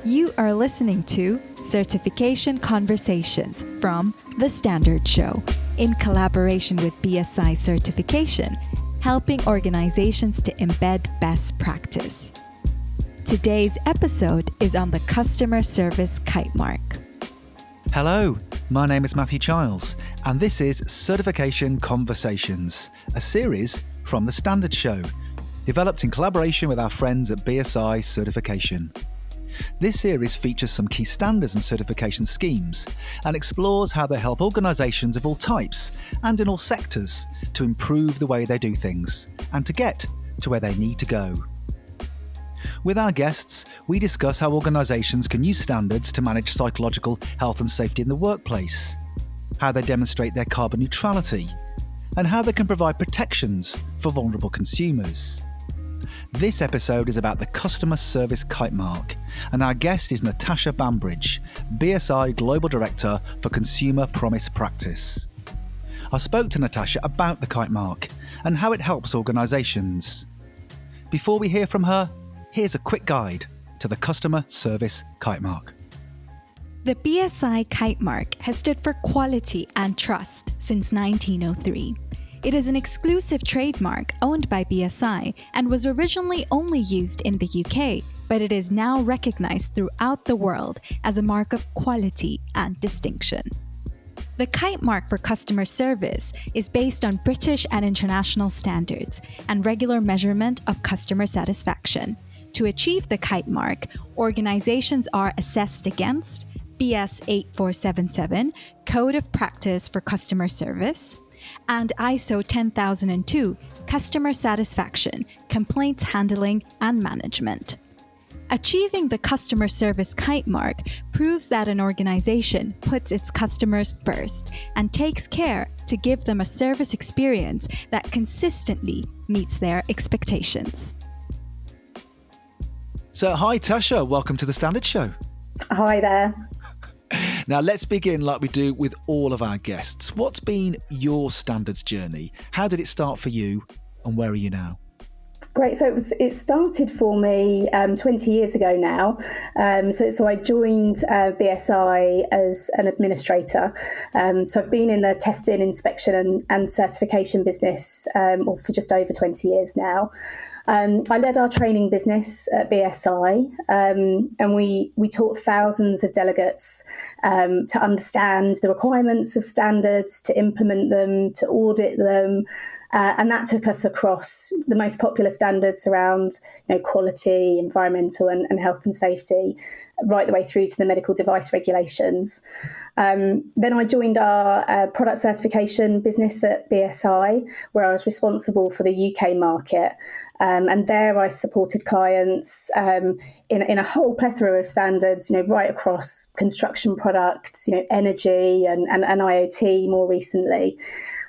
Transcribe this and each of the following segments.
You are listening to Certification Conversations from The Standard Show in collaboration with BSI Certification, helping organizations to embed best practice. Today's episode is on the Customer Service Kitemark. Hello, my name is Matthew Childs, and this is Certification Conversations, a series from The Standard Show, developed in collaboration with our friends at BSI Certification. This series features some key standards and certification schemes and explores how they help organisations of all types and in all sectors to improve the way they do things and to get to where they need to go. With our guests, we discuss how organisations can use standards to manage psychological health and safety in the workplace, how they demonstrate their carbon neutrality, and how they can provide protections for vulnerable consumers. This episode is about the Customer Service Kitemark, and our guest is Natasha Bambridge, BSI Global Director for Consumer Promise Practice. I spoke to Natasha about the Kitemark and how it helps organisations. Before we hear from her, here's a quick guide to the Customer Service Kitemark. The BSI Kitemark has stood for quality and trust since 1903. It is an exclusive trademark owned by BSI and was originally only used in the UK, but it is now recognized throughout the world as a mark of quality and distinction. The Kitemark for customer service is based on British and international standards and regular measurement of customer satisfaction. To achieve the Kitemark, organizations are assessed against BS 8477, Code of Practice for Customer Service, and ISO 10002, Customer Satisfaction, Complaints Handling and Management. Achieving the Customer Service Kitemark proves that an organization puts its customers first and takes care to give them a service experience that consistently meets their expectations. So, hi Tasha, welcome to The Standard Show. Hi there. Now, let's begin like we do with all of our guests. What's been your standards journey? How did it start for you and where are you now? Great. So it started for me 20 years ago now. So I joined BSI as an administrator. So I've been in the testing, inspection and certification business for just over 20 years now. I led our training business at BSI, and we taught thousands of delegates to understand the requirements of standards, to implement them, to audit them, and that took us across the most popular standards around quality, environmental and health and safety, right the way through to the medical device regulations. Then I joined our product certification business at BSI, where I was responsible for the UK market. And there I supported clients in a whole plethora of standards, right across construction products, energy and IoT more recently.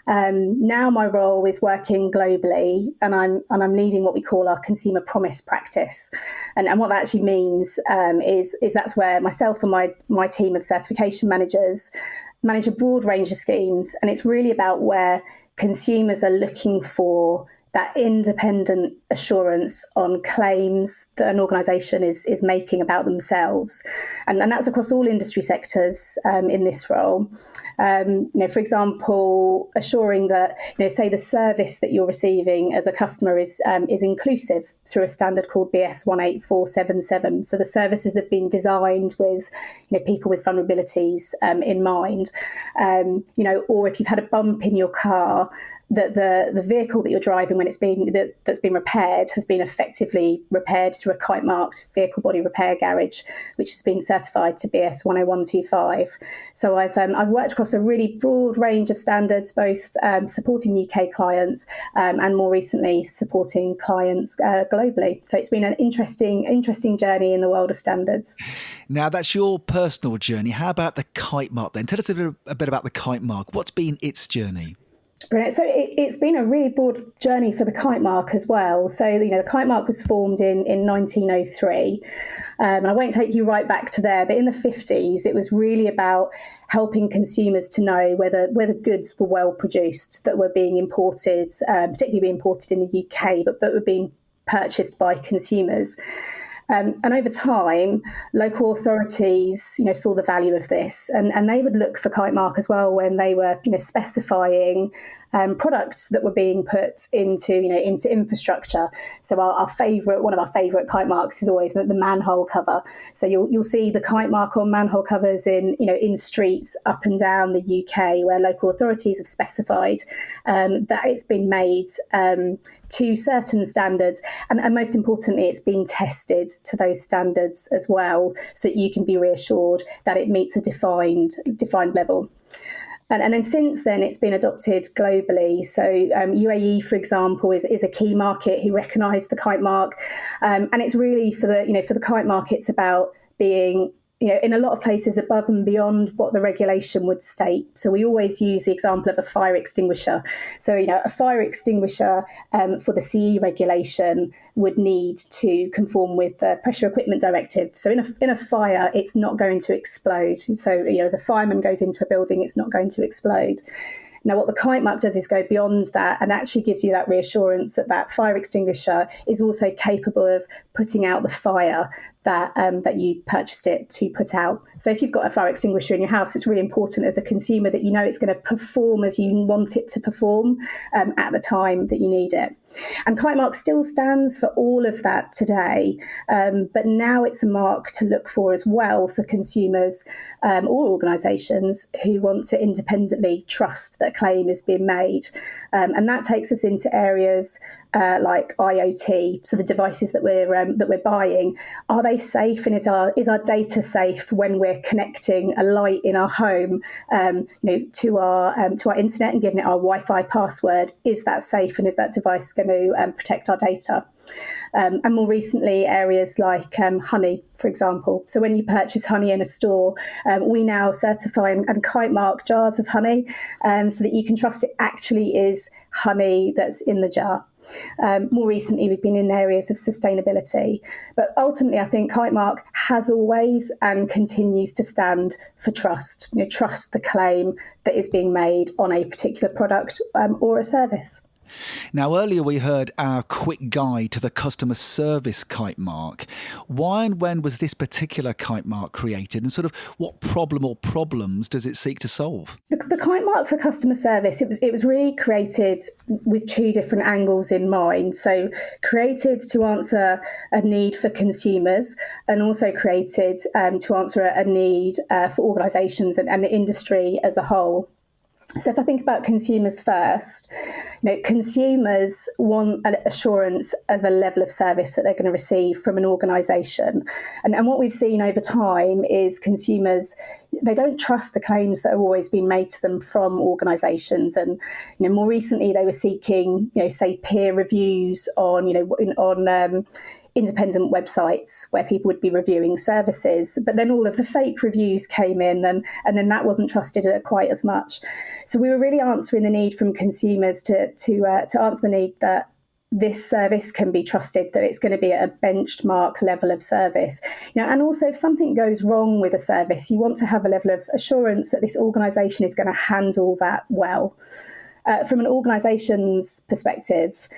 Now my role is working globally, and I'm leading what we call our Consumer Promise Practice. And what that actually means is that's where myself and my team of certification managers manage a broad range of schemes, and it's really about where consumers are looking for that independent assurance on claims that an organisation is making about themselves. And that's across all industry sectors in this role. For example, assuring that, say the service that you're receiving as a customer is inclusive through a standard called BS 18477. So the services have been designed with, people with vulnerabilities in mind. Or if you've had a bump in your car, that the vehicle that you're driving when that's been repaired has been effectively repaired through a Kitemarked vehicle body repair garage, which has been certified to BS 10125. So I've worked across a really broad range of standards, both supporting UK clients and more recently supporting clients globally. So it's been an interesting journey in the world of standards. Now, that's your personal journey. How about the Kitemark then? Tell us a bit about the Kitemark. What's been its journey? Brilliant. So it's been a really broad journey for the Kitemark as well. So, the Kitemark was formed in 1903. And I won't take you right back to there, but in the 50s, it was really about helping consumers to know whether goods were well produced that were being imported, particularly being imported in the UK, but were being purchased by consumers. And over time, local authorities, saw the value of this, and they would look for Kitemark as well when they were, specifying products that were being put into infrastructure. So one of our favourite kite marks is always the manhole cover. So you'll see the kite mark on manhole covers in streets up and down the UK where local authorities have specified that it's been made to certain standards, and most importantly, it's been tested to those standards as well, so that you can be reassured that it meets a defined level. And then since then, it's been adopted globally. So UAE, for example, is a key market who recognise the kite mark, and it's really for the kite mark. It's about being in a lot of places above and beyond what the regulation would state. So we always use the example of a fire extinguisher. So a fire extinguisher for the CE regulation would need to conform with the Pressure Equipment Directive. So in a fire, it's not going to explode. So as a fireman goes into a building, it's not going to explode. Now, what the kite mark does is go beyond that and actually gives you that reassurance that fire extinguisher is also capable of putting out the fire that you purchased it to put out. So if you've got a fire extinguisher in your house, it's really important as a consumer that it's going to perform as you want it to perform at the time that you need it. And Kitemark still stands for all of that today, but now it's a mark to look for as well for consumers or organisations who want to independently trust that a claim is being made. And that takes us into areas like IoT, so the devices that we're buying. Are they safe, and is our data safe when we're connecting a light in our home, to our internet and giving it our Wi-Fi password? Is that safe, and is that device going to protect our data? And more recently, areas like honey, for example. So when you purchase honey in a store, we now certify and kite mark jars of honey so that you can trust it actually is honey that's in the jar. More recently, we've been in areas of sustainability. But ultimately, I think Kitemark has always and continues to stand for trust. Trust the claim that is being made on a particular product or a service. Now, earlier we heard our quick guide to the customer service Kitemark. Why and when was this particular Kitemark created, and sort of what problem or problems does it seek to solve? The Kitemark for customer service, it was really created with two different angles in mind. So created to answer a need for consumers, and also created to answer a need for organisations and the industry as a whole. So if I think about consumers first, consumers want an assurance of a level of service that they're going to receive from an organisation. And what we've seen over time is consumers, they don't trust the claims that are always being made to them from organisations. And more recently, they were seeking, say, peer reviews on independent websites where people would be reviewing services, but then all of the fake reviews came in, and then that wasn't trusted quite as much. So we were really answering the need from consumers to answer the need that this service can be trusted, that it's going to be at a benchmark level of service. And also if something goes wrong with a service, you want to have a level of assurance that this organisation is going to handle that well. From an organisation's perspective,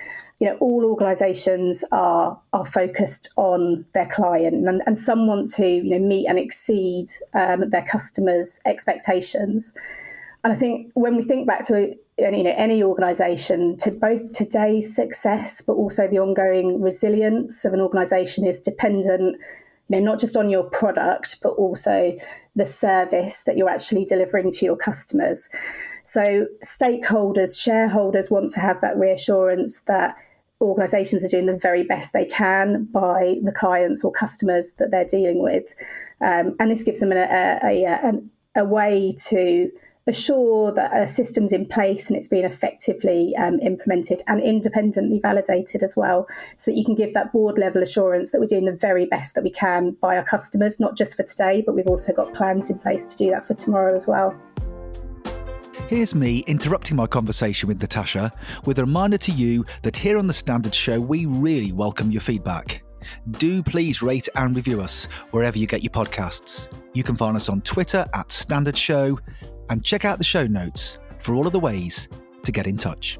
all organisations are focused on their client, and some want to meet and exceed their customers' expectations. And I think when we think back to any organisation, to both today's success but also the ongoing resilience of an organisation is dependent not just on your product but also the service that you're actually delivering to your customers. So stakeholders, shareholders want to have that reassurance that organisations are doing the very best they can by the clients or customers that they're dealing with. And this gives them a way to assure that a system's in place and it's being effectively implemented and independently validated as well, so that you can give that board level assurance that we're doing the very best that we can by our customers, not just for today, but we've also got plans in place to do that for tomorrow as well. Here's me interrupting my conversation with Natasha with a reminder to you that here on The Standard Show, we really welcome your feedback. Do please rate and review us wherever you get your podcasts. You can find us on Twitter @Standard Show, and check out the show notes for all of the ways to get in touch.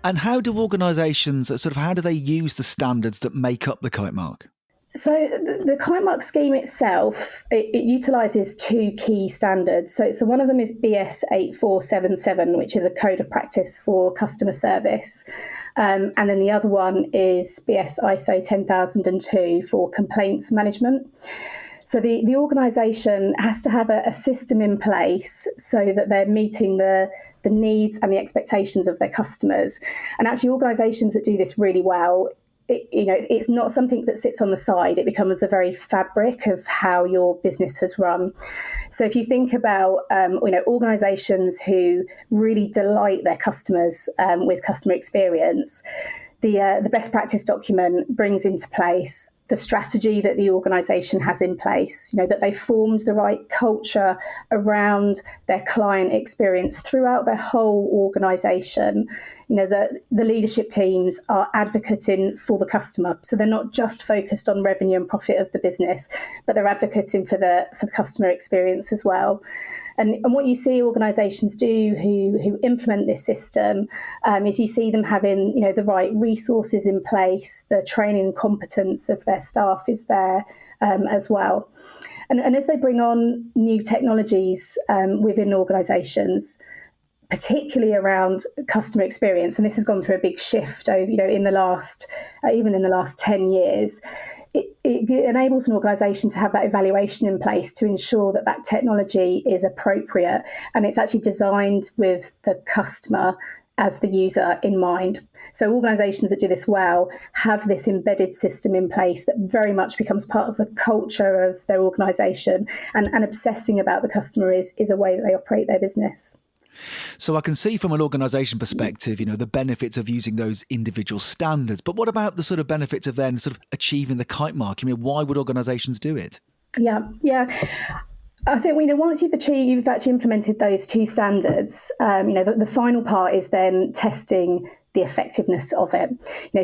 And how do organisations, how do they use the standards that make up the Kitemark? So the Kitemark scheme itself, it utilises two key standards. So one of them is BS 8477, which is a code of practice for customer service. And then the other one is BS ISO 10002 for complaints management. So the organisation has to have a system in place so that they're meeting the needs and the expectations of their customers. And actually organisations that do this really well, it's not something that sits on the side. It becomes the very fabric of how your business has run. So if you think about, organisations who really delight their customers with customer experience, the best practice document brings into place the strategy that the organisation has in place, that they formed the right culture around their client experience throughout their whole organisation, that the leadership teams are advocating for the customer. So they're not just focused on revenue and profit of the business, but they're advocating for the customer experience as well. And what you see organisations do who implement this system is you see them having, the right resources in place, the training and competence of their staff is there as well. And as they bring on new technologies within organisations, particularly around customer experience, and this has gone through a big shift over, in the last 10 years, it enables an organisation to have that evaluation in place to ensure that that technology is appropriate and it's actually designed with the customer as the user in mind. So organisations that do this well have this embedded system in place that very much becomes part of the culture of their organisation, and obsessing about the customer is a way that they operate their business. So I can see from an organisation perspective, the benefits of using those individual standards. But what about the sort of benefits of then achieving the Kitemark? Why would organisations do it? Yeah. I think once you've actually implemented those two standards, the final part is then testing the effectiveness of it.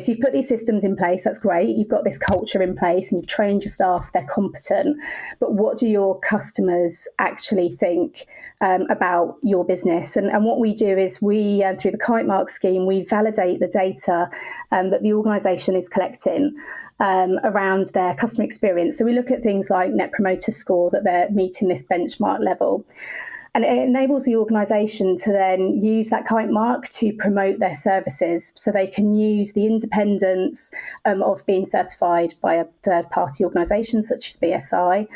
So you've put these systems in place, that's great. You've got this culture in place and you've trained your staff, they're competent. But what do your customers actually think about your business? And what we do is we, through the Kitemark scheme, we validate the data that the organisation is collecting around their customer experience. So we look at things like Net Promoter Score, that they're meeting this benchmark level. And it enables the organisation to then use that Kitemark to promote their services. So they can use the independence of being certified by a third-party organisation such as BSI.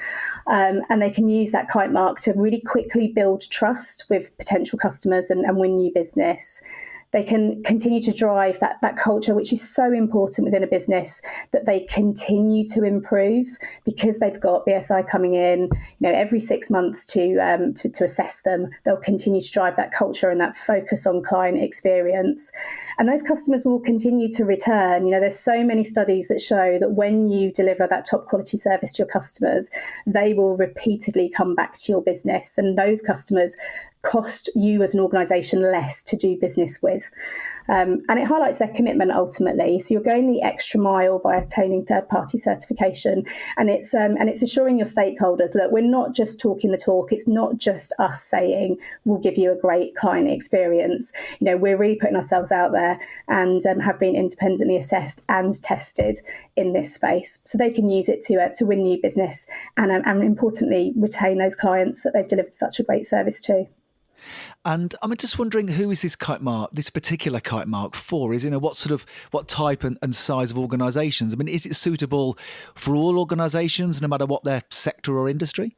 And they can use that Kitemark to really quickly build trust with potential customers and win new business. They can continue to drive that culture, which is so important within a business, that they continue to improve because they've got BSI coming in, every 6 months to assess them. They'll continue to drive that culture and that focus on client experience. And those customers will continue to return. There's so many studies that show that when you deliver that top quality service to your customers, they will repeatedly come back to your business. And those customers cost you as an organisation less to do business with. And it highlights their commitment ultimately. So you're going the extra mile by obtaining third-party certification. And it's assuring your stakeholders, look, we're not just talking the talk. It's not just us saying we'll give you a great client experience. We're really putting ourselves out there and have been independently assessed and tested in this space. So they can use it to win new business and importantly, retain those clients that they've delivered such a great service to. And I'm just wondering, who is this Kitemark, this particular Kitemark for? What type and size of organisations? Is it suitable for all organisations, no matter what their sector or industry?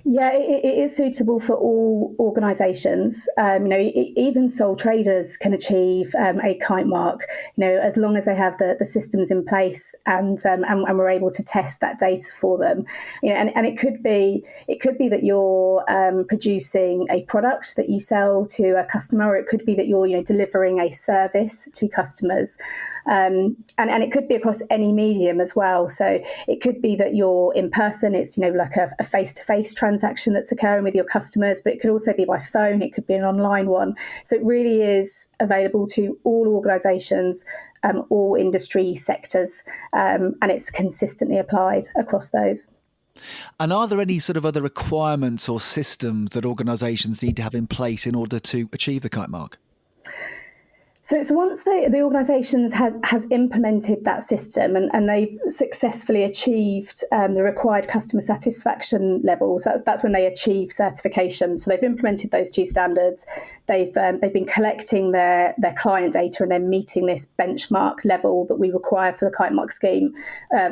Yeah, it is suitable for all organisations. Even sole traders can achieve a Kitemark, as long as they have the systems in place and we're able to test that data for them. And it could be that you're producing a product that you sell to a customer, or it could be that you're delivering a service to customers. And it could be across any medium as well. So it could be that you're in person, it's like a face-to-face transaction that's occurring with your customers, but it could also be by phone, it could be an online one. So it really is available to all organisations, all industry sectors, and it's consistently applied across those. And are there any other requirements or systems that organisations need to have in place in order to achieve the Kitemark? So once the organisations has implemented that system and they've successfully achieved the required customer satisfaction levels, that's when they achieve certification. So they've implemented those 2 standards. They've been collecting their client data and they're meeting this benchmark level that we require for the Kitemark scheme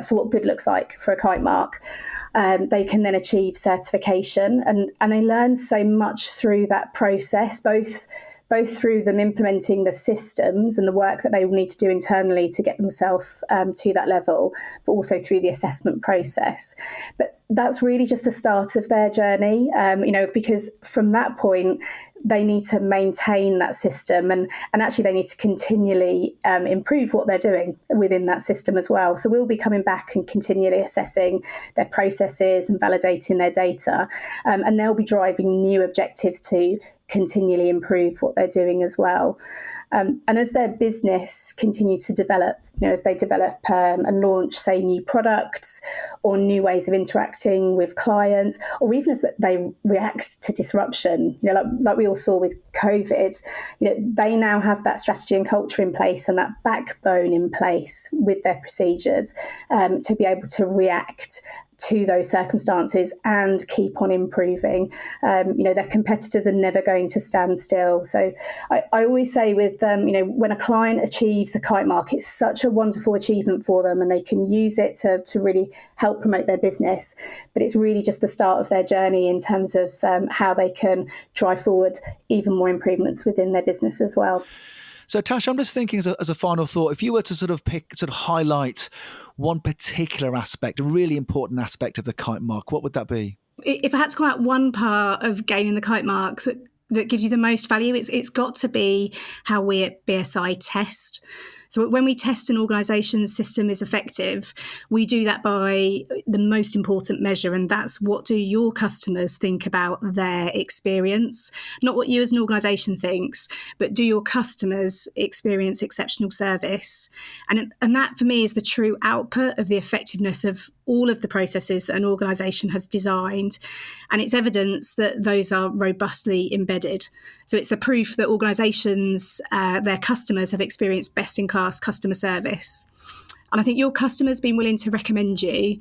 for what good looks like for a kite mark. They can then achieve certification and they learn so much through that process, both through them implementing the systems and the work that they will need to do internally to get themselves to that level, but also through the assessment process. But that's really just the start of their journey, because from that point, they need to maintain that system and actually they need to continually improve what they're doing within that system as well. So we'll be coming back and continually assessing their processes and validating their data, and they'll be driving new objectives to continually improve what they're doing as well. And as their business continues to develop, as they develop and launch, say, new products or new ways of interacting with clients, or even as they react to disruption, like we all saw with COVID, they now have that strategy and culture in place and that backbone in place with their procedures to be able to react to those circumstances and keep on improving. Their competitors are never going to stand still. So I always say with them, when a client achieves a Kitemark, it's such a wonderful achievement for them and they can use it to really help promote their business. But it's really just the start of their journey in terms of how they can drive forward even more improvements within their business as well. So, Tash, I'm just thinking as a final thought, if you were to sort of highlight one particular aspect, a really important aspect of the Kitemark, what would that be? If I had to call out one part of gaining the Kitemark that gives you the most value, it's got to be how we at BSI test. So when we test an organisation's system is effective, we do that by the most important measure, and that's what do your customers think about their experience? Not what you as an organisation thinks, but do your customers experience exceptional service? And that for me is the true output of the effectiveness of all of the processes that an organisation has designed. And it's evidence that those are robustly embedded. So it's the proof that organisations, their customers have experienced best-in-class customer service. And I think your customers being willing to recommend you,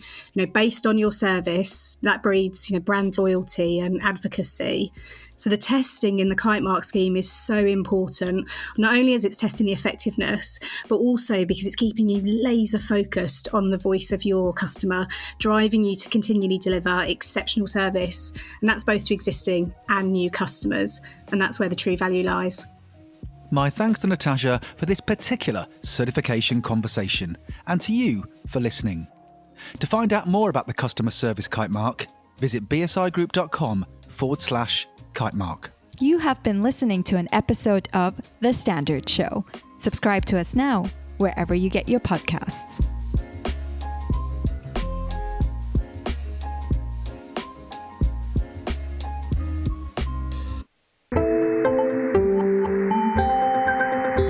based on your service, that breeds, brand loyalty and advocacy. So the testing in the Kitemark scheme is so important, not only as it's testing the effectiveness, but also because it's keeping you laser focused on the voice of your customer, driving you to continually deliver exceptional service. And that's both to existing and new customers. And that's where the true value lies. My thanks to Natasha for this particular certification conversation and to you for listening. To find out more about the Customer Service Kitemark, visit bsigroup.com/Kitemark. You have been listening to an episode of The Standard Show. Subscribe to us now, wherever you get your podcasts.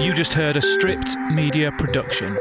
You just heard a Stripped Media production.